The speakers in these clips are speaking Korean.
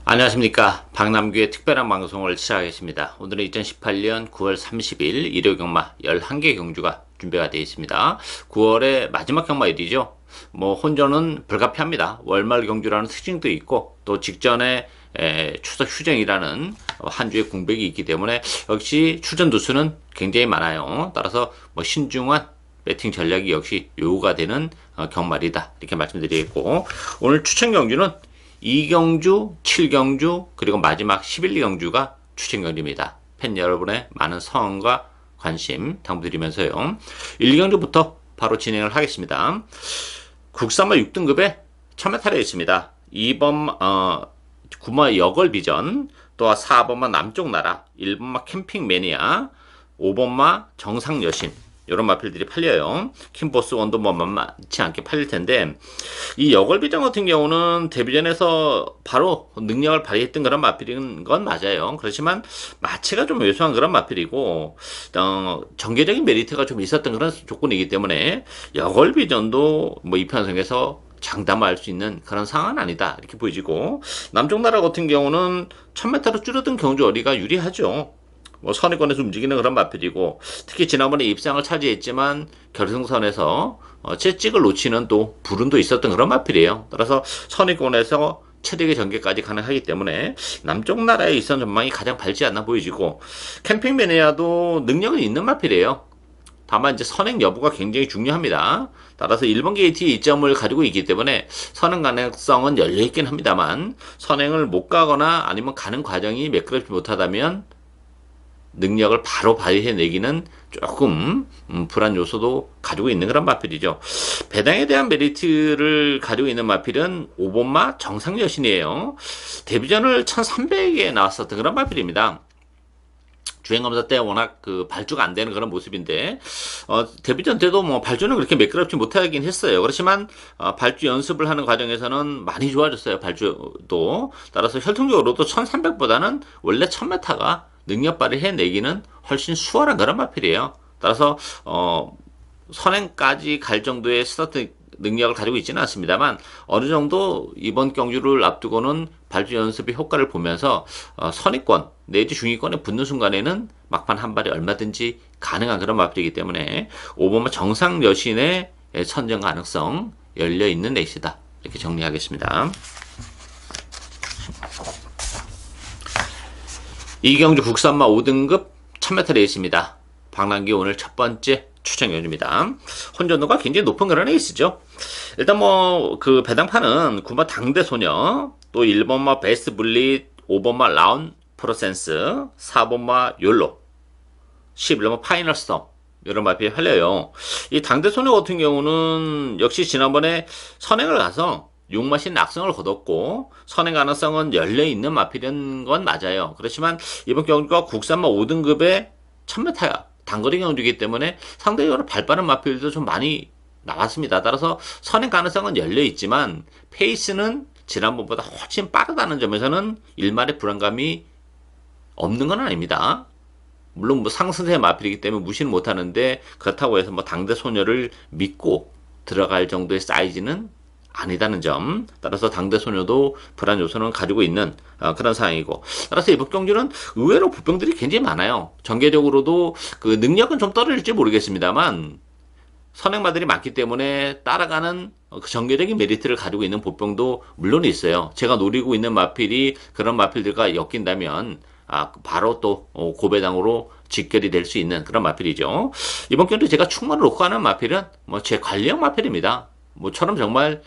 안녕하십니까. 박남규의 특별한 방송을 시작하겠습니다. 오늘은 2018년 9월 30일 일요 경마 11개 경주가 준비가 되어 있습니다. 9월의 마지막 경마일이죠. 혼전은 불가피합니다. 월말 경주라는 특징도 있고 또 직전에 추석 휴정이라는 한 주의 공백이 있기 때문에 역시 출전 두수는 굉장히 많아요. 따라서 신중한 배팅 전략이 역시 요구가 되는 경말이다, 이렇게 말씀드리겠고, 오늘 추천 경주는 2경주, 7경주, 그리고 마지막 11경주가 추천 경주입니다. 팬 여러분의 많은 성원과 관심 당부드리면서요, 1경주부터 바로 진행을 하겠습니다. 국산마 6등급에 1000m에 있습니다. 2번 9번 여걸비전, 또 4번마 남쪽나라, 1번마 캠핑매니아, 5번마 정상여신, 이런 마필들이 팔려요. 킴보스 원도 만만치 않게 팔릴 텐데, 이 여걸비전 같은 경우는 데뷔전에서 바로 능력을 발휘했던 그런 마필인 건 맞아요. 그렇지만 마체가 좀 왜소한 그런 마필이고, 전개적인 메리트가 좀 있었던 그런 조건이기 때문에 여걸비전도 이편성에서 장담할 수 있는 그런 상황은 아니다, 이렇게 보여지고, 남쪽나라 같은 경우는 1000m로 줄어든 경주 어리가 유리하죠. 선의권에서 움직이는 그런 마필이고, 특히 지난번에 입상을 차지했지만 결승선에서 채찍을 놓치는 또 불운도 있었던 그런 마필이에요. 따라서 선의권에서 최대의 전개까지 가능하기 때문에 남쪽 나라에 있었던 전망이 가장 밝지 않나 보여지고, 캠핑매니아도 능력은 있는 마필이에요. 다만 이제 선행 여부가 굉장히 중요합니다. 따라서 1번 게이트의 이점을 가지고 있기 때문에 선행 가능성은 열려있긴 합니다만, 선행을 못 가거나 아니면 가는 과정이 매끄럽지 못하다면 능력을 바로 발휘해내기는 조금 불안 요소도 가지고 있는 그런 마필이죠. 배당에 대한 메리트를 가지고 있는 마필은 5번마 정상여신이에요. 데뷔전을 1300에 나왔었던 그런 마필입니다. 주행검사 때 워낙 발주가 안 되는 그런 모습인데, 데뷔전 때도 발주는 그렇게 매끄럽지 못하긴 했어요. 그렇지만 발주 연습을 하는 과정에서는 많이 좋아졌어요, 발주도. 따라서 혈통적으로도 1300보다는 원래 1000m가 능력 발휘해내기는 훨씬 수월한 그런 마필이에요. 따라서 선행까지 갈 정도의 스타트 능력을 가지고 있지는 않습니다만, 어느 정도 이번 경주를 앞두고는 발주 연습의 효과를 보면서 선의권 내지 중위권에 붙는 순간에는 막판 한 발이 얼마든지 가능한 그런 마필이기 때문에 5번마 정상 여신의 선정 가능성 열려있는 레이스다, 이렇게 정리하겠습니다. 이경주 국산마 5등급 1000m 레이스입니다. 박남기 오늘 첫 번째 추천 경주입니다. 혼전도가 굉장히 높은 그런 레이스죠. 일단 배당판은 9번 당대소녀, 또 1번마 베스트 블릿, 5번마 라운 프로센스, 4번마 욜로, 11번마 파이널 스톰, 이런 마필이 팔려요. 이 당대소녀 같은 경우는 역시 지난번에 선행을 가서 6마신 낙성을 거뒀고 선행 가능성은 열려있는 마필인 건 맞아요. 그렇지만 이번 경주가 국산마 5등급의 1000m 단거리 경주이기 때문에 상대적으로 발 빠른 마필도 좀 많이 나왔습니다. 따라서 선행 가능성은 열려있지만 페이스는 지난번보다 훨씬 빠르다는 점에서는 일말의 불안감이 없는 건 아닙니다. 물론 상승세 마필이기 때문에 무시는 못하는데, 그렇다고 해서 당대 소녀를 믿고 들어갈 정도의 사이즈는 아니다는 점, 따라서 당대 소녀도 불안 요소는 가지고 있는 그런 상황이고, 따라서 이번 경주는 의외로 부병들이 굉장히 많아요. 전개적으로도 능력은 좀 떨어질지 모르겠습니다만 선행마들이 많기 때문에 따라가는 전개적인 메리트를 가지고 있는 보병도 물론 있어요. 제가 노리고 있는 마필이 그런 마필들과 엮인다면 바로 또 고배당으로 직결이 될 수 있는 그런 마필이죠. 이번 경주 제가 충만을 놓고 하는 마필은 제 관리형 마필입니다. 모처럼 정말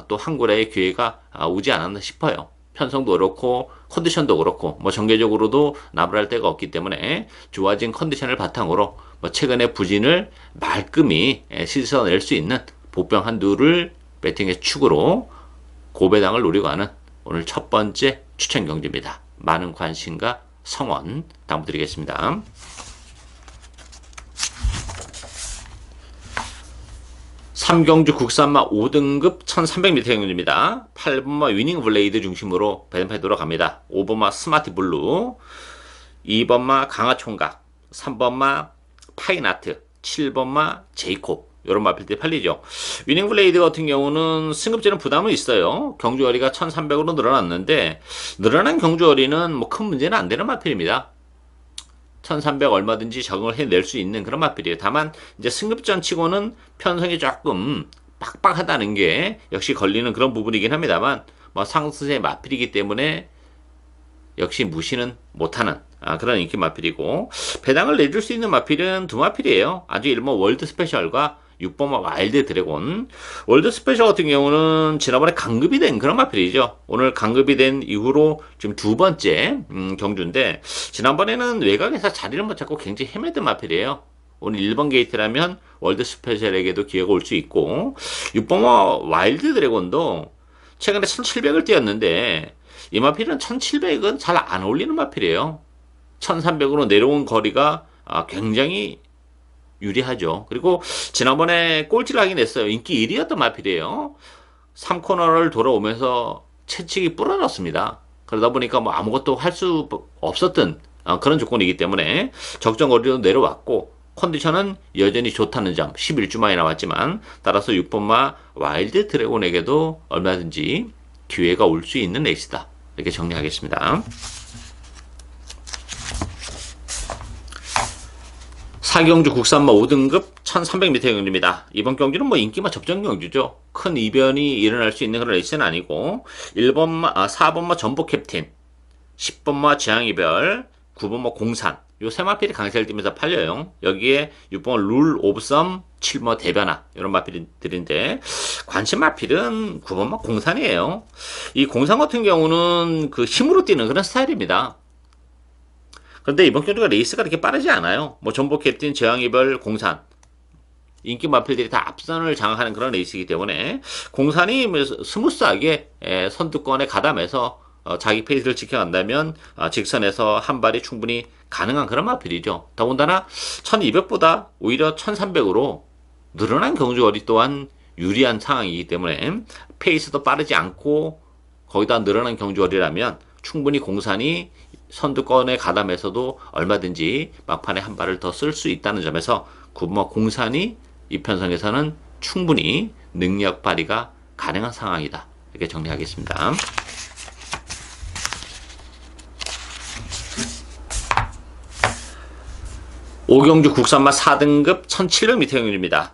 또 한 골의 기회가 오지 않았나 싶어요. 편성도 그렇고 컨디션도 그렇고 전개적으로도 나불할 데가 없기 때문에 좋아진 컨디션을 바탕으로 최근의 부진을 말끔히 씻어낼 수 있는 보병 한두를 배팅의 축으로 고배당을 노리고 하는 오늘 첫 번째 추천 경주입니다. 많은 관심과 성원 당부드리겠습니다. 3경주 국산마 5등급 1300m 경주입니다. 8번마 위닝 블레이드 중심으로 배당판이 돌아갑니다. 5번마 스마트 블루, 2번마 강화총각, 3번마 파인아트, 7번마 제이콥, 이런 마필들이 팔리죠. 위닝블레이드 같은 경우는 승급제는 부담은 있어요. 경주거리가 1300으로 늘어났는데 늘어난 경주거리는 뭐 큰 문제는 안 되는 마필입니다. 1300 얼마든지 적응을 해낼 수 있는 그런 마필이에요. 다만 이제 승급전 치고는 편성이 조금 빡빡하다는 게 역시 걸리는 그런 부분이긴 합니다만 뭐 상승세 마필이기 때문에 역시 무시는 못하는 그런 인기 마필이고, 배당을 내줄 수 있는 마필은 두 마필이에요. 아주 일본 월드 스페셜과 6번마 와일드 드래곤. 월드 스페셜 같은 경우는 지난번에 강급이 된 그런 마필이죠. 오늘 강급이 된 이후로 지금 두 번째 경주인데, 지난번에는 외곽에서 자리를 못 잡고 굉장히 헤매던 마필이에요. 오늘 1번 게이트라면 월드 스페셜에게도 기회가 올 수 있고, 6번마 와일드 드래곤도 최근에 1700을 뛰었는데 이 마필은 1700은 잘 안 어울리는 마필이에요. 1300으로 내려온 거리가 굉장히 유리하죠. 그리고 지난번에 꼴찌를 하긴 했어요. 인기 1위였던 마필이에요. 3코너를 돌아오면서 채찍이 불어났습니다. 그러다 보니까 뭐 아무것도 할 수 없었던 그런 조건이기 때문에 적정 거리로 내려왔고, 컨디션은 여전히 좋다는 점, 11주 만에 나왔지만, 따라서 6번마 와일드 드래곤에게도 얼마든지 기회가 올 수 있는 레이스다. 이렇게 정리하겠습니다. 4경주 국산마 5등급 1300m 경주입니다. 이번 경주는 뭐 인기마 접전 경주죠. 큰 이변이 일어날 수 있는 그런 레이스는 아니고, 4번마 전복 캡틴, 10번마 재앙이별, 9번마 공산, 요 세 마필이 강세를 띠면서 팔려요. 여기에 6번 룰 오브 썸, 7번마 대변화, 이런 마필들인데, 관심 마필은 9번마 공산이에요. 이 공산 같은 경우는 그 힘으로 뛰는 그런 스타일입니다. 그런데 이번 경주가 레이스가 그렇게 빠르지 않아요. 뭐 전복 캡틴, 재앙이별, 공산, 인기 마필들이 다 앞선을 장악하는 그런 레이스이기 때문에 공산이 스무스하게 선두권에 가담해서 자기 페이스를 지켜간다면 직선에서 한 발이 충분히 가능한 그런 마필이죠. 더군다나 1200보다 오히려 1300으로 늘어난 경주거리 또한 유리한 상황이기 때문에 페이스도 빠르지 않고 거기다 늘어난 경주거리라면 충분히 공산이 선두권에 가담해서도 얼마든지 막판에 한 발을 더 쓸 수 있다는 점에서 공산이 이 편성에서는 충분히 능력 발휘가 가능한 상황이다. 이렇게 정리하겠습니다. 오경주 국산마 4등급 1700m 경주입니다.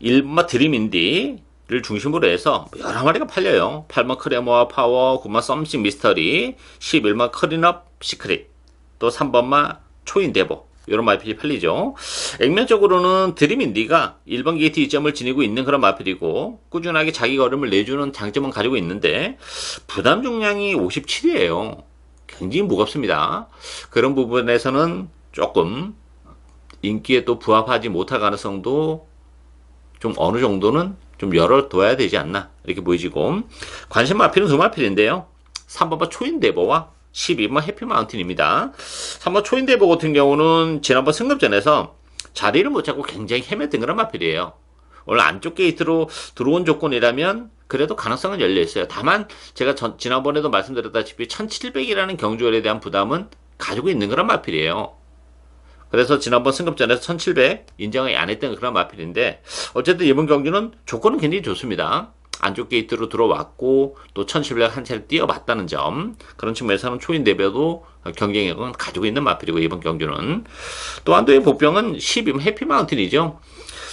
1번마 드림인디를 중심으로 해서 여러 마리가 팔려요. 8번 크레모아 파워, 9번 썸씽 미스터리, 11번 커린업 시크릿, 또 3번마 초인데보, 이런 마필이 팔리죠. 액면적으로는 드림인디가 1번 게이트 2점을 지니고 있는 그런 마필이고, 꾸준하게 자기 걸음을 내주는 장점은 가지고 있는데 부담 중량이 57이에요. 굉장히 무겁습니다. 그런 부분에서는 조금 인기에 또 부합하지 못할 가능성도 좀 어느 정도는 좀 열어둬야 되지 않나 이렇게 보이지고, 관심 마필은 두 마필인데요. 3번바 초인데버와 12번 해피마운틴입니다. 3번 초인데버 같은 경우는 지난번 승급전에서 자리를 못 잡고 굉장히 헤맸던 그런 마필이에요. 오늘 안쪽 게이트로 들어온 조건이라면 그래도 가능성은 열려있어요. 다만 제가 지난번에도 말씀드렸다시피 1700이라는 경주거리에 대한 부담은 가지고 있는 그런 마필이에요. 그래서 지난번 승급전에서 1700 인정을 안 했던 그런 마필인데, 어쨌든 이번 경주는 조건은 굉장히 좋습니다. 안쪽 게이트로 들어왔고 또 1700 한 차례 뛰어봤다는 점, 그런 측면에서는 초인 대비도 경쟁력은 가지고 있는 마필이고, 이번 경주는 또 한도의 복병은 12번 해피마운틴이죠.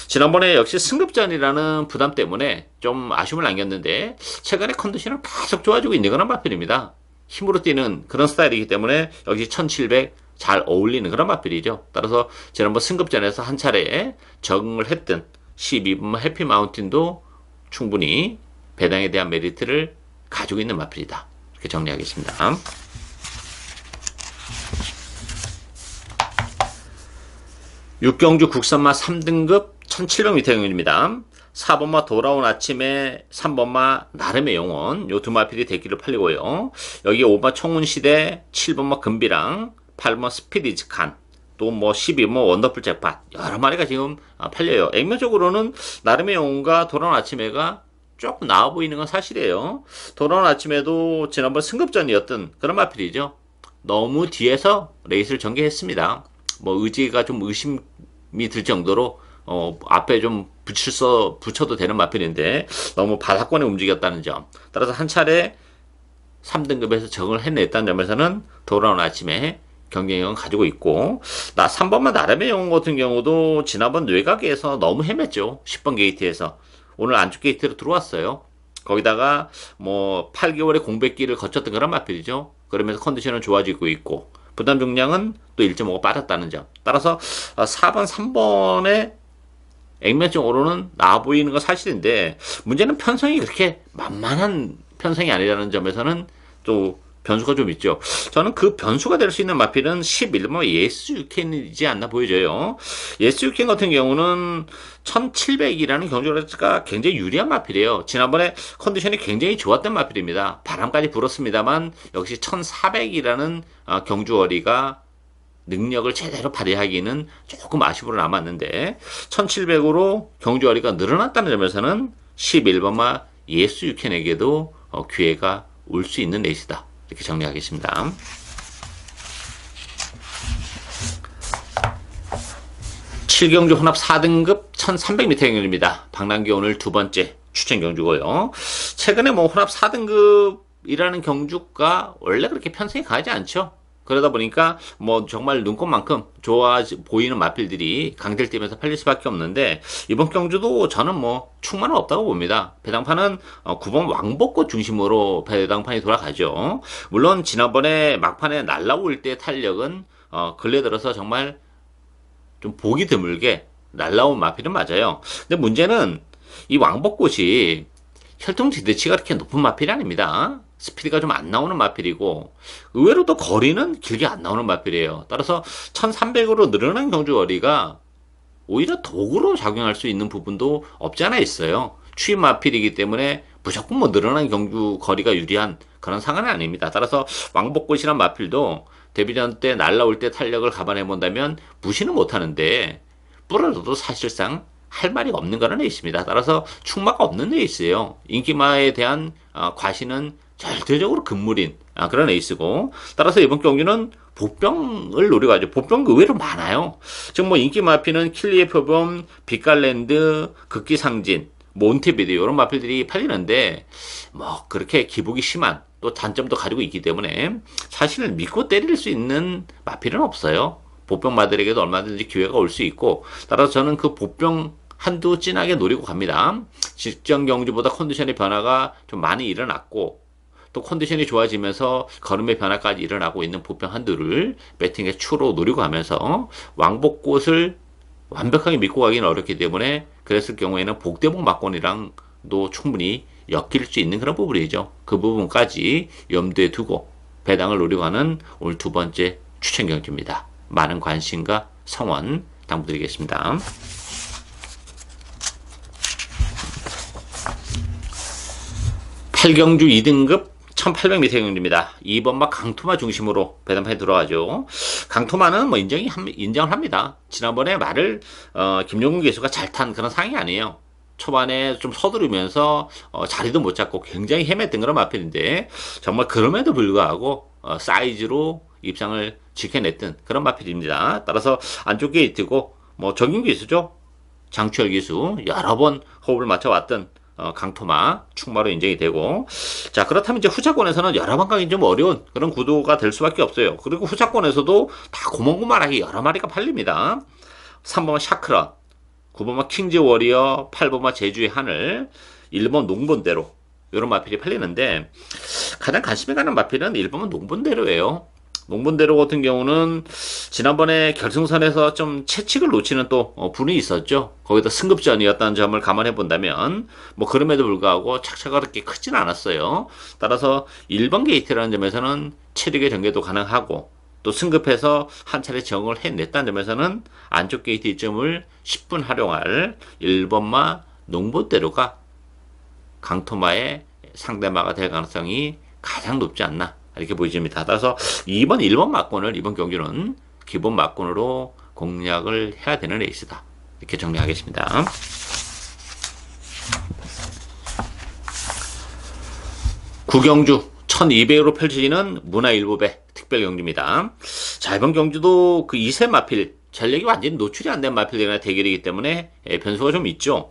지난번에 역시 승급전이라는 부담 때문에 좀 아쉬움을 남겼는데 최근에 컨디션을 계속 좋아지고 있는 그런 마필입니다. 힘으로 뛰는 그런 스타일이기 때문에 역시 1700 잘 어울리는 그런 마필이죠. 따라서 지난번 승급전에서 한 차례 적응을 했던 12번 해피마운틴도 충분히 배당에 대한 메리트를 가지고 있는 마필이다. 이렇게 정리하겠습니다. 육경주 국산마 3등급 1700m 경주입니다. 4번마 돌아온 아침에 3번마 나름의 영혼, 요 두 마필이 대기를 팔리고요. 여기 5번마 청운시대, 7번마 금비랑, 8번 스피디즈 칸, 또 뭐 12번 원더풀 잭팟, 여러 마리가 지금 팔려요. 액면적으로는 나름의 영혼과 돌아온 아침에가 조금 나아 보이는 건 사실이에요. 돌아온 아침에도 지난번 승급전이었던 그런 마필이죠. 너무 뒤에서 레이스를 전개했습니다. 뭐 의지가 좀 의심이 들 정도로 앞에 좀 붙여도 되는 마필인데 너무 바닥권에 움직였다는 점. 따라서 한 차례 3등급에서 적응을 해냈다는 점에서는 돌아온 아침에 경쟁력은 가지고 있고, 3번만 나름의 영웅 같은 경우도 지난번 뇌각에서 너무 헤맸죠. 10번 게이트에서. 오늘 안쪽 게이트로 들어왔어요. 거기다가 뭐 8개월의 공백기를 거쳤던 그런 마필이죠. 그러면서 컨디션은 좋아지고 있고, 부담 중량은 또 1.5가 빠졌다는 점. 따라서 4번, 3번의 액면적으로는 나아 보이는 건 사실인데, 문제는 편성이 그렇게 만만한 편성이 아니라는 점에서는 또 변수가 좀 있죠. 저는 그 변수가 될 수 있는 마필은 11번 예스 유캔이지 않나 보여져요. 예스 유캔 같은 경우는 1700이라는 경주가 굉장히 유리한 마필이에요. 지난번에 컨디션이 굉장히 좋았던 마필입니다. 바람까지 불었습니다만 역시 1400이라는 경주거리가 능력을 제대로 발휘하기는 조금 아쉬움으로 남았는데 1700으로 경주거리가 늘어났다는 점에서는 11번마 예스 유캔에게도 기회가 올 수 있는 레이스다. 이렇게 정리하겠습니다. 칠경주 혼합 4등급 1300m 경주입니다. 박남기 오늘 두 번째 추천 경주고요. 최근에 뭐 혼합 4등급이라는 경주가 원래 그렇게 편성이 강하지 않죠. 그러다 보니까 뭐 정말 눈꽃만큼 좋아 보이는 마필들이 강제를 띄면서 팔릴 수밖에 없는데, 이번 경주도 저는 뭐 충만은 없다고 봅니다. 배당판은 9번 왕복꽃 중심으로 배당판이 돌아가죠. 물론 지난번에 막판에 날라올 때 탄력은 근래 들어서 정말 좀 보기 드물게 날라온 마필은 맞아요. 근데 문제는 이 왕복꽃이 혈통 지대치가 그렇게 높은 마필이 아닙니다. 스피드가 좀 안 나오는 마필이고, 의외로 또 거리는 길게 안 나오는 마필이에요. 따라서 1300으로 늘어난 경주 거리가 오히려 도구로 작용할 수 있는 부분도 없지 않아 있어요. 추임 마필이기 때문에 무조건 뭐 늘어난 경주 거리가 유리한 그런 상황은 아닙니다. 따라서 왕복꽃이란 마필도 데뷔전 때 날라올 때 탄력을 감안해 본다면 무시는 못하는데, 뿌려도 사실상 할 말이 없는 거는 있습니다. 따라서 충마가 없는 레이스예요. 인기마에 대한 과시는 절대적으로 금물인 그런 에이스고, 따라서 이번 경기는 보병을 노리고 하죠. 보병 의외로 많아요. 지금 뭐 인기 마피는 킬리의 표범, 빛깔랜드, 극기상진, 몬테비데오 이런 마필들이 팔리는데, 뭐 그렇게 기복이 심한 또 단점도 가지고 있기 때문에 사실 믿고 때릴 수 있는 마필은 없어요. 보병마들에게도 얼마든지 기회가 올 수 있고, 따라서 저는 그 보병 한두 진하게 노리고 갑니다. 직전 경주보다 컨디션의 변화가 좀 많이 일어났고, 또 컨디션이 좋아지면서 걸음의 변화까지 일어나고 있는 보병 한두를 배팅의 추로 노리고 가면서 왕복꽃을 완벽하게 믿고 가기는 어렵기 때문에, 그랬을 경우에는 복대복 막권이랑도 충분히 엮일 수 있는 그런 부분이죠. 그 부분까지 염두에 두고 배당을 노리고 하는 오늘 두 번째 추천 경주입니다. 많은 관심과 성원 당부드리겠습니다. 8경주 2등급 1800m 경주입니다. 2번마 강토마 중심으로 배당판에 들어가죠. 강토마는 뭐 인정을 합니다. 지난번에 말을 김용근 기수가 잘 탄 그런 상황이 아니에요. 초반에 좀 서두르면서 자리도 못 잡고 굉장히 헤맸던 그런 마필인데, 정말 그럼에도 불구하고 사이즈로 입상을 지켜냈던 그런 마필입니다. 따라서 안쪽 게이트고 뭐 적인 기수죠. 장추열 기수 여러 번 호흡을 맞춰왔던 강토마 충마로 인정이 되고, 자 그렇다면 이제 후차권에서는 여러 번 가기 좀 어려운 그런 구도가 될 수밖에 없어요. 그리고 후차권에서도 다 고만고만하게 여러 마리가 팔립니다. 3번마 샤크런, 9번마 킹즈 워리어, 8번마 제주의 하늘, 1번 농본대로 이런 마필이 팔리는데, 가장 관심이 가는 마필은 1번은 농본대로예요. 농본대로 같은 경우는 지난번에 결승선에서 좀 채찍을 놓치는 또 분이 있었죠. 거기다 승급전이었다는 점을 감안해 본다면 뭐 그럼에도 불구하고 착차가 그렇게 크진 않았어요. 따라서 1번 게이트라는 점에서는 체력의 전개도 가능하고, 또 승급해서 한 차례 적응을 해냈다는 점에서는 안쪽 게이트 2점을 10분 활용할 1번마 농본대로가 강토마의 상대마가 될 가능성이 가장 높지 않나 이렇게 보여집니다. 따라서 2번, 1번 막권을 이번 경기는 기본 막권으로 공략을 해야 되는 레이스다. 이렇게 정리하겠습니다. 구경주 1200으로 펼쳐지는 문화일보배 특별 경주입니다. 자, 이번 경주도 그 2세 마필 전력이 완전히 노출이 안 된 마필들이나 대결이기 때문에 변수가 좀 있죠.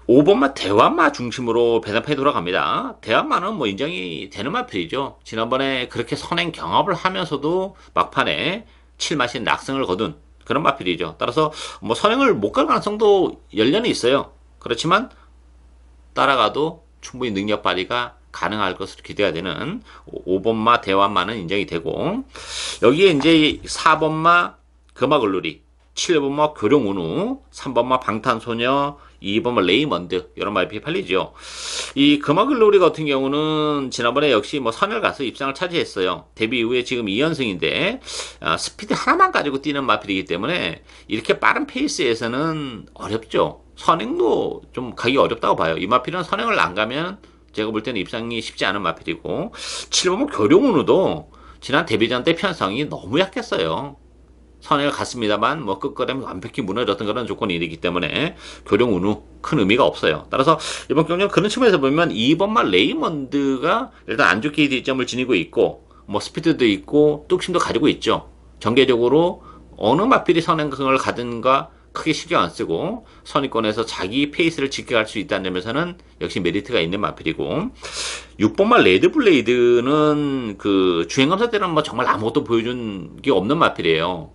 5번마 대환마 중심으로 배당판이 돌아갑니다. 대환마는 뭐 인정이 되는 마필이죠. 지난번에 그렇게 선행 경합을 하면서도 막판에 7마신 낙승을 거둔 그런 마필이죠. 따라서 뭐 선행을 못 갈 가능성도 열려는 있어요. 그렇지만 따라가도 충분히 능력 발휘가 가능할 것으로 기대가 되는 5번마 대환마는 인정이 되고, 여기에 이제 4번마 금화글루리, 7번마 교룡운우, 3번마 방탄소녀, 2번마 레이먼드 이런 말이 팔리죠. 이 금화글로리 같은 경우는 지난번에 역시 뭐 선을 가서 입상을 차지했어요. 데뷔 이후에 지금 2연승인데 스피드 하나만 가지고 뛰는 마필이기 때문에 이렇게 빠른 페이스에서는 어렵죠. 선행도 좀 가기 어렵다고 봐요. 이 마필은 선행을 안 가면 제가 볼 때는 입상이 쉽지 않은 마필이고, 7번마 교룡운우도 지난 데뷔전 때 편성이 너무 약했어요. 선행을 갔습니다만 뭐 끝거래면 완벽히 무너졌던 그런 조건이 있기 때문에 교룡운우 큰 의미가 없어요. 따라서 이번 경기는 그런 측면에서 보면 2번마 레이먼드가 일단 안 좋게 뒷점을 지니고 있고, 뭐 스피드도 있고 뚝심도 가지고 있죠. 전개적으로 어느 마필이 선행을 가든가 크게 신경 안 쓰고 선위권에서 자기 페이스를 지켜갈 수 있다는 점에서는 역시 메리트가 있는 마필이고, 6번마 레드블레이드는 그 주행검사 때는 뭐 정말 아무것도 보여준 게 없는 마필이에요.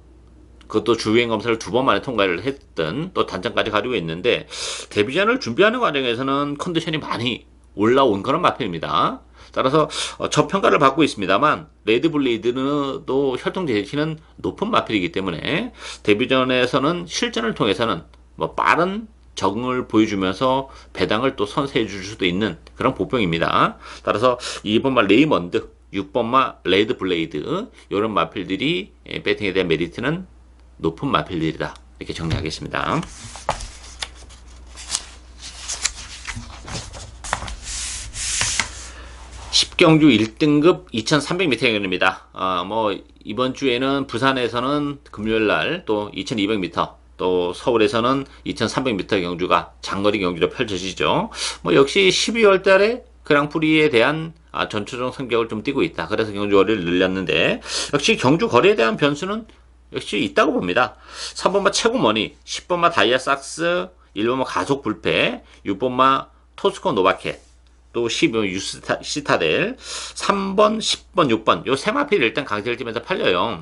그것도 주행 검사를 2번 만에 통과를 했던 또 단점까지 가지고 있는데, 데뷔전을 준비하는 과정에서는 컨디션이 많이 올라온 그런 마필입니다. 따라서 저평가를 받고 있습니다만 레드블레이드도 혈통 제시는 높은 마필이기 때문에 데뷔전에서는 실전을 통해서는 뭐 빠른 적응을 보여주면서 배당을 또 선사해 줄 수도 있는 그런 보병입니다. 따라서 2번마 레이먼드, 6번마 레드블레이드 이런 마필들이 배팅에 대한 메리트는 높은 마필들이다, 이렇게 정리하겠습니다. 10경주 1등급 2300m 경기입니다. 뭐 이번 주에는 부산에서는 금요일날 또 2200m, 또 서울에서는 2300m 경주가 장거리 경주로 펼쳐지죠. 뭐 역시 12월 달에 그랑프리에 대한 전초적 성격을 좀 띠고 있다. 그래서 경주 거리를 늘렸는데, 역시 경주 거리에 대한 변수는 역시 있다고 봅니다. 3번마 최고머니, 10번마 다이아삭스, 1번마 가속 불패, 6번마 토스코 노바켓, 또 12번 유시타델, 3번, 10번, 6번 요 세 마필 일단 강세를 띠면서 팔려요.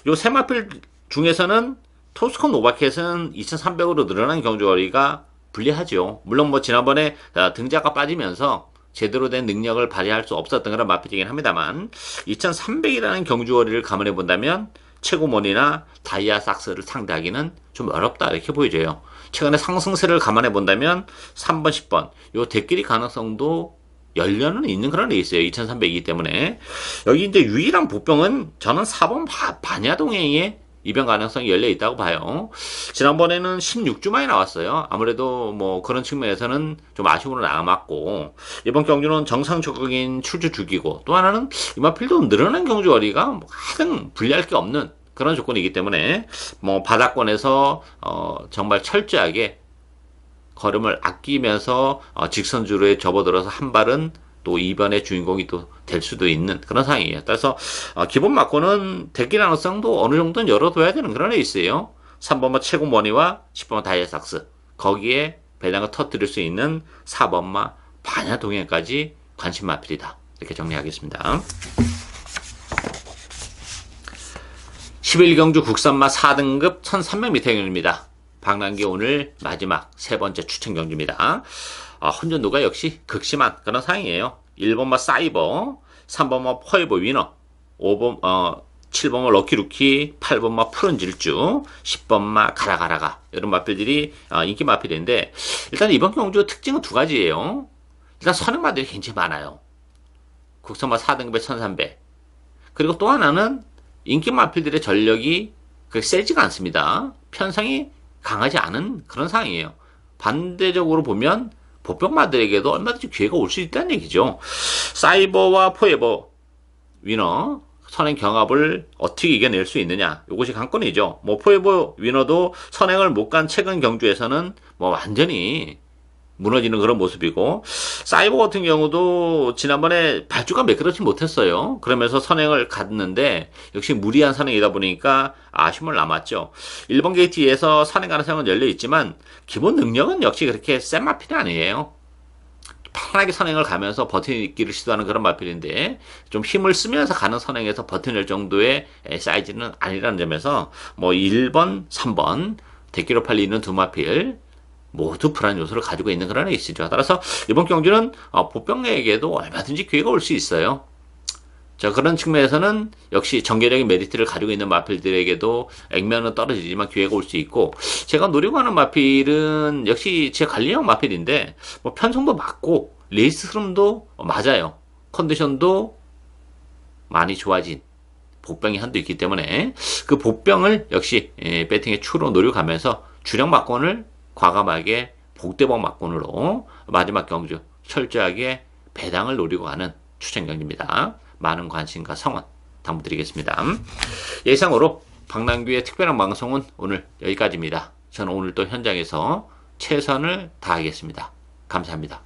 요 세 마필 중에서는 토스코 노바켓은 2300으로 늘어난 경주거리가 불리하죠. 물론 뭐 지난번에 등자가 빠지면서 제대로 된 능력을 발휘할 수 없었던 그런 마필이긴 합니다만, 2300이라는 경주거리를 감안해 본다면 최고머니나 다이아삭스를 상대하기는 좀 어렵다, 이렇게 보여져요. 최근에 상승세를 감안해 본다면 3번, 10번 요 대끼리 가능성도 열려는 있는 그런 레이스예요. 2300이기 때문에 여기 이제 유일한 보병은 저는 4번 반야동행의 이변 가능성이 열려 있다고 봐요. 지난번에는 16주 만에 나왔어요. 아무래도 뭐 그런 측면에서는 좀 아쉬움으로 남았고, 이번 경주는 정상적인 출주 주기고, 또 하나는 이마필도 늘어난 경주 거리가 뭐 하등 불리할 게 없는 그런 조건이기 때문에 뭐 바닥권에서 정말 철저하게 걸음을 아끼면서 직선주로에 접어들어서 한 발은 또 2번의 주인공이 또 될 수도 있는 그런 상황이에요. 따라서 기본 막고는 대기 가능성도 어느 정도는 열어둬야 되는 그런 레이스예요. 3번마 최고머니와 10번마 다이아삭스, 거기에 배당을 터뜨릴 수 있는 4번마 반야동행까지 관심 마필이다, 이렇게 정리하겠습니다. 11경주 국산마 4등급 1300m 경주입니다. 박남기 오늘 마지막 세 번째 추천 경주입니다. 혼전도가 역시 극심한 그런 상황이에요. 1번마 사이버, 3번마 포에버 위너, 7번마 럭키루키, 8번마 푸른 질주, 10번마 가라가라가 이런 마필들이 인기 마필인데, 일단 이번 경주 특징은 두 가지예요. 일단 선행마들이 굉장히 많아요. 국산마 4등급에 1300. 그리고 또 하나는 인기 마필들의 전력이 그렇게 세지가 않습니다. 편성이 강하지 않은 그런 상황이에요. 반대적으로 보면 보병마들에게도 얼마든지 기회가 올 수 있다는 얘기죠. 사이버와 포에버 위너 선행 경합을 어떻게 이겨낼 수 있느냐, 이것이 관건이죠. 뭐 포에버 위너도 선행을 못 간 최근 경주에서는 뭐 완전히 무너지는 그런 모습이고, 사이버 같은 경우도 지난번에 발주가 매끄럽지 못했어요. 그러면서 선행을 갔는데 역시 무리한 선행이다 보니까 아쉬움을 남았죠. 1번 게이트에서 선행 가능성은 열려 있지만 기본 능력은 역시 그렇게 센 마필이 아니에요. 편하게 선행을 가면서 버티기를 시도하는 그런 마필인데 좀 힘을 쓰면서 가는 선행에서 버텨낼 정도의 사이즈는 아니라는 점에서 뭐 1번, 3번 대기로 팔리는 두 마필 모두 불안 요소를 가지고 있는 그런 에이스죠. 따라서 이번 경주는 보병에게도 얼마든지 기회가 올 수 있어요. 자, 그런 측면에서는 역시 전개적인 메리트를 가지고 있는 마필들에게도 액면은 떨어지지만 기회가 올 수 있고, 제가 노리고 하는 마필은 역시 제 관리형 마필인데 뭐 편성도 맞고 레이스 흐름도 맞아요. 컨디션도 많이 좋아진 복병이 한도 있기 때문에 그 복병을 역시 배팅의 추로 노려가면서 주력 막권을 과감하게 복대복 막권으로 마지막 경주 철저하게 배당을 노리고 가는 추천 경기입니다. 많은 관심과 성원 당부드리겠습니다. 예상으로 박남규의 특별한 방송은 오늘 여기까지입니다. 저는 오늘 또 현장에서 최선을 다하겠습니다. 감사합니다.